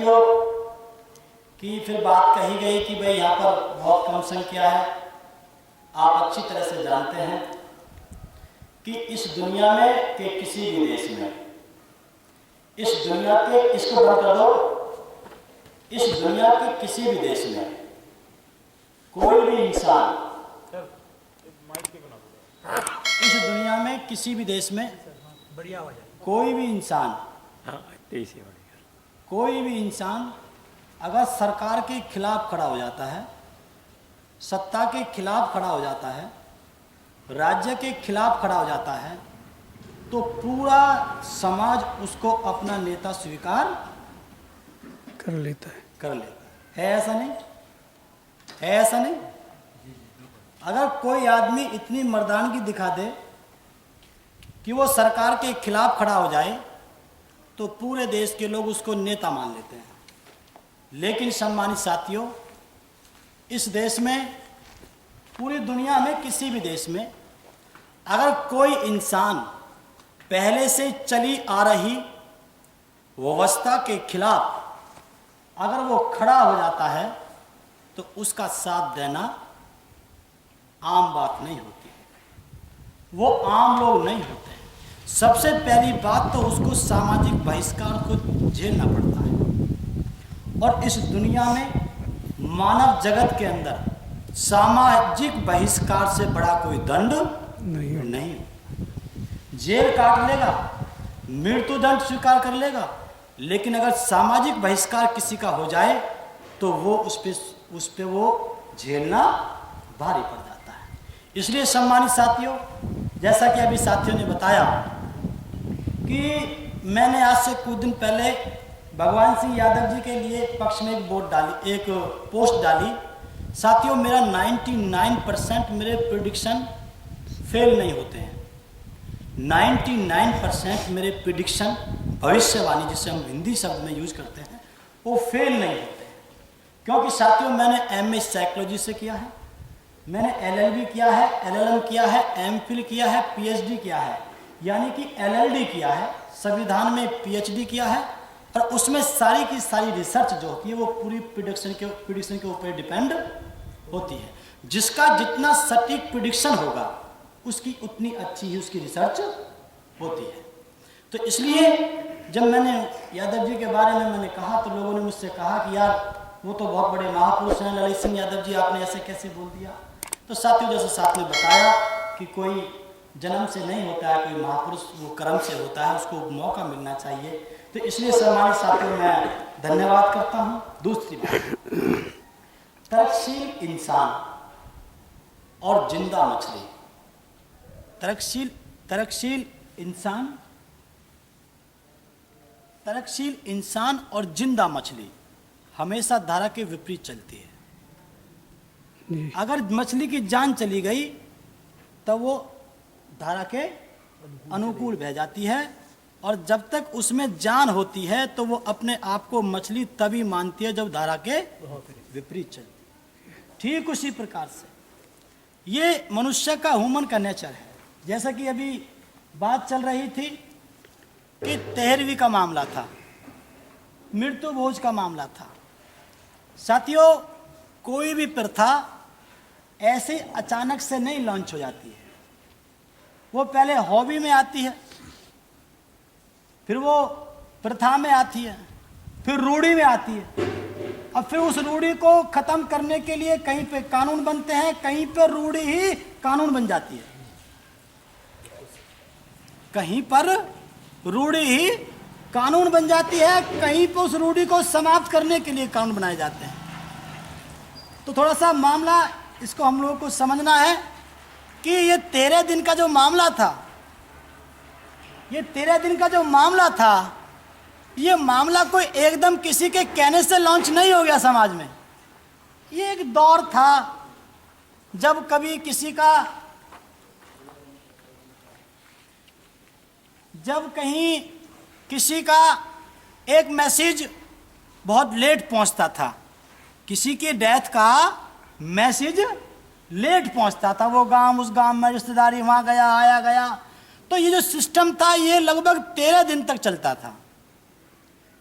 साथियों कि फिर बात कही गई कि भाई यहाँ पर बहुत कम संख्या है। आप अच्छी तरह से जानते हैं कि इस दुनिया में के किसी भी देश में, इस दुनिया के, इसको बंद कर दो, इस दुनिया के किसी भी देश में कोई भी इंसान, इस दुनिया में किसी भी देश में कोई भी इंसान, कोई भी इंसान अगर सरकार के खिलाफ खड़ा हो जाता है, सत्ता के खिलाफ खड़ा हो जाता है, राज्य के खिलाफ खड़ा हो जाता है, तो पूरा समाज उसको अपना नेता स्वीकार कर लेता है ऐसा नहीं है? ऐसा नहीं? अगर कोई आदमी इतनी मर्दानगी दिखा दे कि वो सरकार के खिलाफ खड़ा हो जाए तो पूरे देश के लोग उसको नेता मान लेते हैं। लेकिन सम्मानित साथियों, इस देश में, पूरी दुनिया में, किसी भी देश में अगर कोई इंसान पहले से चली आ रही व्यवस्था के खिलाफ अगर वो खड़ा हो जाता है तो उसका साथ देना आम बात नहीं होती है, वो आम लोग नहीं होते हैं। सबसे पहली बात तो उसको सामाजिक बहिष्कार को झेलना पड़ता है। और इस दुनिया में, मानव जगत के अंदर सामाजिक बहिष्कार से बड़ा कोई दंड नहीं। जेल काट लेगा, मृत्यु दंड स्वीकार कर लेगा, लेकिन अगर सामाजिक बहिष्कार किसी का हो जाए तो वो उस पे वो झेलना भारी पड़ जाता है। इसलिए सम्मानित साथियों, जैसा कि अभी साथियों ने बताया कि मैंने आज से कुछ दिन पहले भगवान सिंह यादव जी के लिए पक्ष में एक पोस्ट डाली। साथियों, मेरा 99% मेरे प्रेडिक्शन फेल नहीं होते हैं। 99% मेरे प्रेडिक्शन, भविष्यवाणी जिसे हम हिंदी शब्द में यूज करते हैं, वो फेल नहीं होते हैं। क्योंकि साथियों, मैंने MA साइकोलॉजी से किया है, मैंने LLB किया है, LLM किया है, MPhil किया है, PhD किया है, यानी कि LLD किया है, संविधान में PhD किया है, और उसमें सारी की सारी रिसर्च जो होती है वो पूरी प्रिडिक्शन के ऊपर डिपेंड होती है। जिसका जितना सटीक प्रिडिक्शन होगा उसकी उतनी अच्छी ही उसकी रिसर्च होती है। तो इसलिए जब मैंने यादव जी के बारे में मैंने कहा तो लोगों ने मुझसे कहा कि यार वो तो बहुत बड़े महापुरुष हैं ललित सिंह यादव जी, आपने ऐसे कैसे बोल दिया? तो साथियों, जैसे साथ में बताया कि कोई जन्म से नहीं होता है, कोई महापुरुष वो कर्म से होता है, उसको मौका मिलना चाहिए। तो इसलिए सम्मानित साथियों, मैं धन्यवाद करता हूँ। दूसरी बात, तर्कशील इंसान और जिंदा मछली। तर्कशील इंसान और जिंदा मछली हमेशा धारा के विपरीत चलती है। अगर मछली की जान चली गई तब वो धारा के अनुकूल बह जाती है, और जब तक उसमें जान होती है तो वो अपने आप को मछली तभी मानती है जब धारा के विपरीत चलती है। ठीक उसी प्रकार से ये मनुष्य का, ह्यूमन का नेचर है। जैसा कि अभी बात चल रही थी कि 13वीं का मामला था, मृत्यु भोज का मामला था। साथियों, कोई भी प्रथा ऐसे अचानक से नहीं लॉन्च हो जाती है। वो पहले हॉबी में आती है, फिर वो प्रथा में आती है, फिर रूढ़ी में आती है, और फिर उस रूढ़ी को खत्म करने के लिए कहीं पे कानून बनते हैं, कहीं पे रूढ़ी ही कानून बन जाती है, कहीं पर रूढ़ी ही कानून बन जाती है, कहीं पे उस रूढ़ी को समाप्त करने के लिए कानून बनाए जाते हैं। तो थोड़ा सा मामला इसको हम लोगों को समझना है कि ये 13 दिन का जो मामला था, ये 13 दिन का जो मामला था, ये मामला कोई एकदम किसी के कहने से लॉन्च नहीं हो गया समाज में। ये एक दौर था जब कभी किसी का, जब कहीं किसी का एक मैसेज बहुत लेट पहुंचता था, किसी की डेथ का मैसेज लेट पहुंचता था, वो गांव, उस गांव में रिश्तेदारी, वहां गया, आया गया, तो ये जो सिस्टम था ये लगभग 13 दिन तक चलता था।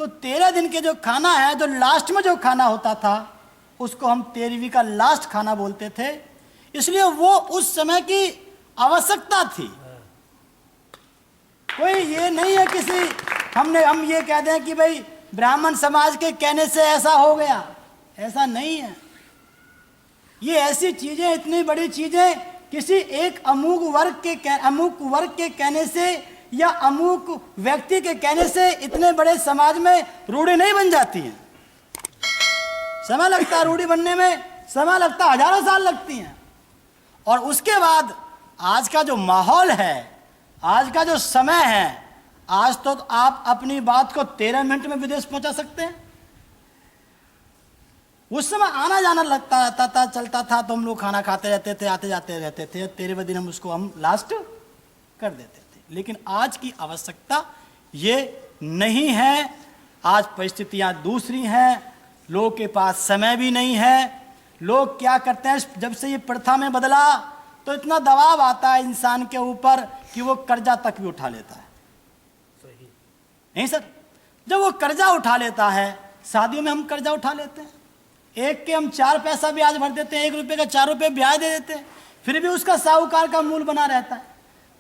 तो 13 दिन के जो खाना है, जो लास्ट में जो खाना होता था, उसको हम 13वीं का लास्ट खाना बोलते थे। इसलिए वो उस समय की आवश्यकता थी। कोई ये नहीं है किसी हम ये कह दें कि भाई ब्राह्मण समाज के कहने से ऐसा हो गया, ऐसा नहीं है। ये ऐसी चीजें, इतनी बड़ी चीजें किसी एक अमुक वर्ग के कहने से या अमुक व्यक्ति के कहने से इतने बड़े समाज में रूढ़ी नहीं बन जाती हैं। समय लगता है रूढ़ी बनने में, समय लगता है, हजारों साल लगती हैं। और उसके बाद आज का जो माहौल है, आज का जो समय है, आज तो आप अपनी बात को 13 मिनट में विदेश पहुंचा सकते हैं। उस समय आना जाना लगता रहता था, चलता था, तो हम लोग खाना खाते रहते थे, आते जाते रहते थे। 13वें दिन हम लास्ट कर देते थे। लेकिन आज की आवश्यकता ये नहीं है। आज परिस्थितियां दूसरी हैं, लोगों के पास समय भी नहीं है। लोग क्या करते हैं, जब से ये प्रथा में बदला तो इतना दबाव आता है इंसान के ऊपर कि वो कर्जा तक भी उठा लेता है। नहीं सर, जब वो कर्जा उठा लेता है, शादियों में हम कर्जा उठा लेते हैं, एक के हम 4 पैसा ब्याज भर देते हैं, 1 रुपये का 4 रुपये ब्याज दे देते हैं, फिर भी उसका साहूकार का मूल बना रहता है।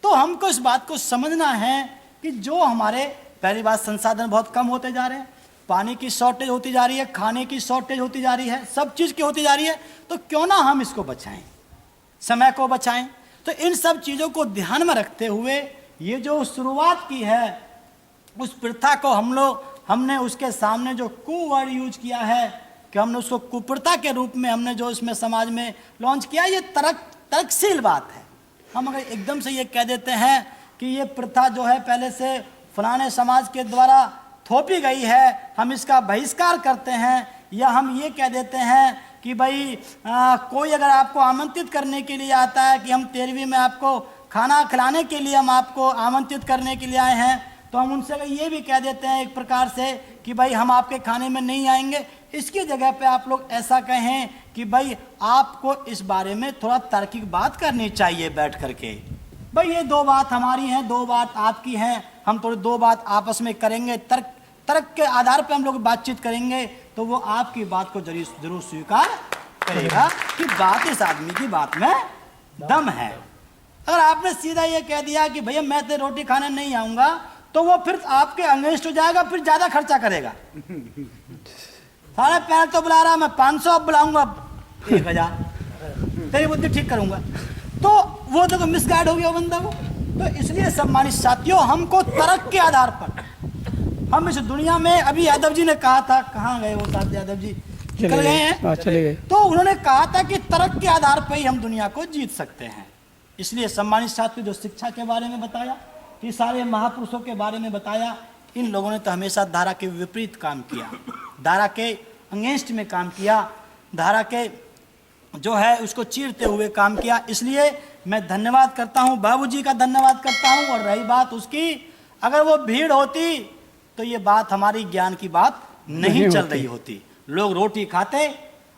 तो हमको इस बात को समझना है कि जो हमारे, पहली बात, संसाधन बहुत कम होते जा रहे हैं, पानी की शॉर्टेज होती जा रही है, खाने की शॉर्टेज होती जा रही है, सब चीज़ की होती जा रही है। तो क्यों ना हम इसको बचाएं, समय को बचाएं। तो इन सब चीज़ों को ध्यान में रखते हुए ये जो शुरुआत की है, उस प्रथा को हमने उसके सामने जो कुवर्ड यूज किया है कि हमने उसको कुप्रथा के रूप में हमने जो इसमें समाज में लॉन्च किया, ये तर्कशील बात है। हम अगर एकदम से ये कह देते हैं कि ये प्रथा जो है पहले से फलाने समाज के द्वारा थोपी गई है, हम इसका बहिष्कार करते हैं, या हम ये कह देते हैं कि भाई कोई अगर आपको आमंत्रित करने के लिए आता है कि हम 13वीं में आपको खाना खिलाने के लिए हम आपको आमंत्रित करने के लिए आए हैं, तो हम उनसे ये भी कह देते हैं एक प्रकार से कि भाई हम आपके खाने में नहीं आएंगे। इसकी जगह पे आप लोग ऐसा कहें कि भाई आपको इस बारे में थोड़ा तार्किक बात करनी चाहिए बैठ करके। भाई ये 2 बात हमारी हैं, 2 बात आपकी हैं, हम थोड़ी 2 बात आपस में करेंगे, तर्क के आधार पे हम लोग बातचीत करेंगे, तो वो आपकी बात को जरूर स्वीकार करेगा कि बात इस आदमी की बात में दम है। अगर आपने सीधा ये कह दिया कि भैया मैं तो रोटी खाने नहीं आऊँगा, तो वो फिर आपके अगेंस्ट हो जाएगा, फिर ज़्यादा खर्चा करेगा। सारे पैर तो बुला रहा, मैं 500 अब बुलाऊंगा 1000, तेरी बुद्धि ठीक करूंगा। तो वो तो मिसगाइड हो गया बंदा वो। तो इसलिए सम्मानित साथियों, हमको तर्क के आधार पर, हम इस दुनिया में, अभी यादव जी ने कहा था, कहाँ गए वो साहब यादव जी, निकल गए हैं, चले गए। तो उन्होंने कहा था कि तर्क के आधार पर ही हम दुनिया को जीत सकते हैं। इसलिए सम्मानित साथियों, जो शिक्षा के बारे में बताया, कि सारे महापुरुषों के बारे में बताया, इन लोगों ने तो हमेशा धारा के विपरीत काम किया, धारा के अगेंस्ट में काम किया, धारा के जो है उसको चीरते हुए काम किया। इसलिए मैं धन्यवाद करता हूँ, बाबूजी का धन्यवाद करता हूँ। और रही बात उसकी, अगर वो भीड़ होती तो ये बात हमारी ज्ञान की बात नहीं चल रही होती। लोग रोटी खाते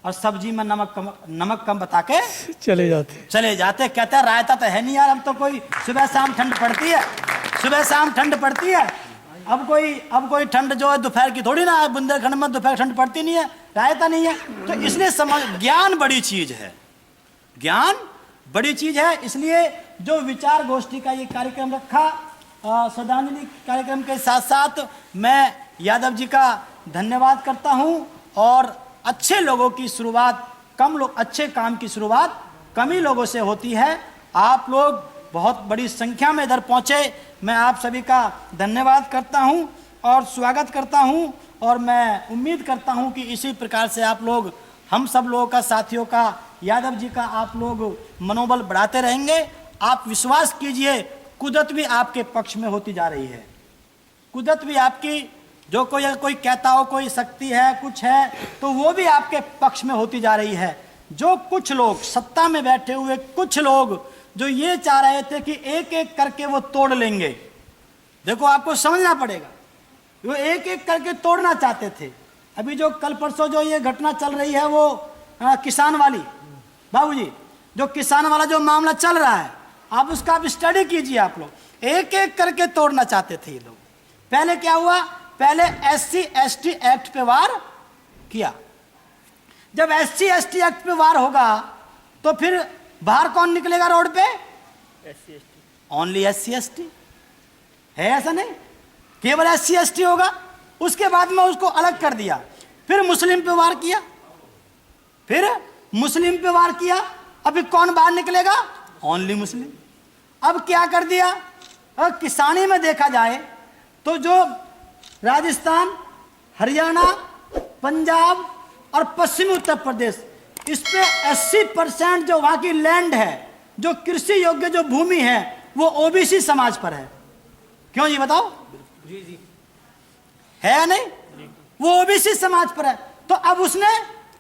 और सब्जी में नमक कम बता के चले जाते। कहते हैं रायता तो है नहीं यार, अब तो कोई सुबह शाम ठंड पड़ती है, सुबह शाम ठंड पड़ती है, अब कोई ठंड जो है दोपहर की थोड़ी ना, बुंदेलखंड में दोपहर ठंड पड़ती नहीं है, रायता नहीं है। तो इसलिए ज्ञान बड़ी चीज है, ज्ञान बड़ी चीज है। इसलिए जो विचार गोष्ठी का ये कार्यक्रम रखा, श्रद्धांजलि कार्यक्रम के साथ साथ मैं यादव जी का धन्यवाद करता हूँ। और अच्छे लोगों की शुरुआत, अच्छे काम की शुरुआत कम ही लोगों से होती है। आप लोग बहुत बड़ी संख्या में इधर पहुँचे, मैं आप सभी का धन्यवाद करता हूँ और स्वागत करता हूँ। और मैं उम्मीद करता हूँ कि इसी प्रकार से आप लोग, हम सब लोगों का, साथियों का, यादव जी का आप लोग मनोबल बढ़ाते रहेंगे। आप विश्वास कीजिए, कुदरत भी आपके पक्ष में होती जा रही है। कुदरत भी आपकी, जो कोई कहता हो कोई शक्ति है, कुछ है, तो वो भी आपके पक्ष में होती जा रही है। जो कुछ लोग सत्ता में बैठे हुए, कुछ लोग जो ये चाह रहे थे कि एक एक करके वो तोड़ लेंगे, देखो आपको समझना पड़ेगा, वो एक एक करके तोड़ना चाहते थे। अभी जो कल परसों जो ये घटना चल रही है, वो किसान वाली, बाबूजी, जो किसान वाला जो मामला चल रहा है, आप उसका आप स्टडी कीजिए। आप लोग एक एक करके तोड़ना चाहते थे ये लोग। पहले क्या हुआ, पहले SC/ST एक्ट पे वार किया। जब SC/ST एक्ट पे वार होगा तो फिर बाहर कौन निकलेगा रोड पे? Only SC/ST। है ऐसा नहीं? केवल SC/ST होगा। उसके बाद में उसको अलग कर दिया, फिर मुस्लिम पे वार किया, फिर मुस्लिम पे वार किया। अभी कौन बाहर निकलेगा? Only Muslim. अब क्या कर दिया? अगर किसानी में देखा जाए तो जो राजस्थान, हरियाणा, पंजाब और पश्चिमी उत्तर प्रदेश, इस पे 80% जो वहां की लैंड है, जो कृषि योग्य जो भूमि है, वो OBC समाज पर है। क्यों जी बताओ? है या नहीं? वो OBC समाज पर है। तो अब उसने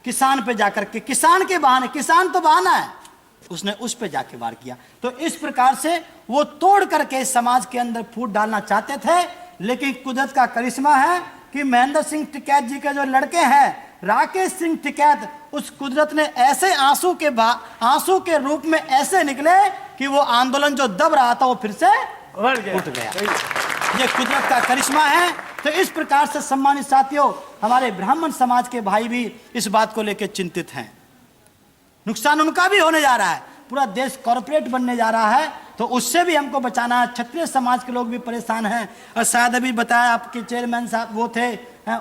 किसान पे जाकर के, किसान के बहाने, किसान तो बहाना है, उसने उस पे जाके वार किया। तो इस प्रकार से वो तोड़ करके समाज के अंदर फूट डालना चाहते थे। लेकिन कुदरत का करिश्मा है कि महेंद्र सिंह टिकैत जी के जो लड़के हैं, राकेश सिंह टिकैत, उस कुदरत ने ऐसे आंसू के रूप में ऐसे निकले कि वो आंदोलन जो दब रहा था वो फिर से उठ गया। ये कुदरत का करिश्मा है। तो इस प्रकार से सम्मानित साथियों, हमारे ब्राह्मण समाज के भाई भी इस बात को लेकर चिंतित हैं। नुकसान उनका भी होने जा रहा है, पूरा देश कॉर्पोरेट बनने जा रहा है, तो उससे भी हमको बचाना है। क्षत्रिय समाज के लोग भी परेशान हैं। और शायद अभी बताया आपके चेयरमैन साहब वो थे,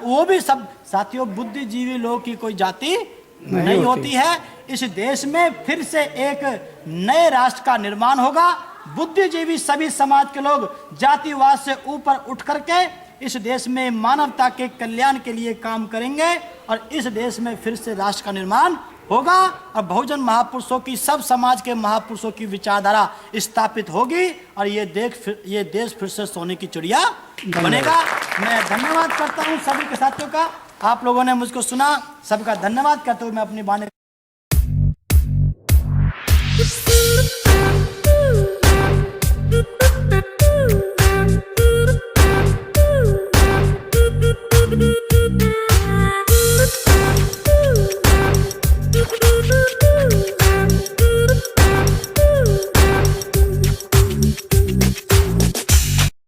वो भी सब साथियों, बुद्धिजीवी लोग की कोई जाति नहीं होती है। इस देश में फिर से एक नए राष्ट्र का निर्माण होगा। बुद्धिजीवी सभी समाज के लोग जातिवाद से ऊपर उठ करके इस देश में मानवता के कल्याण के लिए काम करेंगे और इस देश में फिर से राष्ट्र का निर्माण होगा और बहुजन महापुरुषों की, सब समाज के महापुरुषों की विचारधारा स्थापित होगी और ये देश फिर से सोने की चिड़िया बनेगा। मैं धन्यवाद करता हूँ सभी के साथियों का। आप लोगों ने मुझको सुना, सबका धन्यवाद करते हुए मैं अपनी वाणी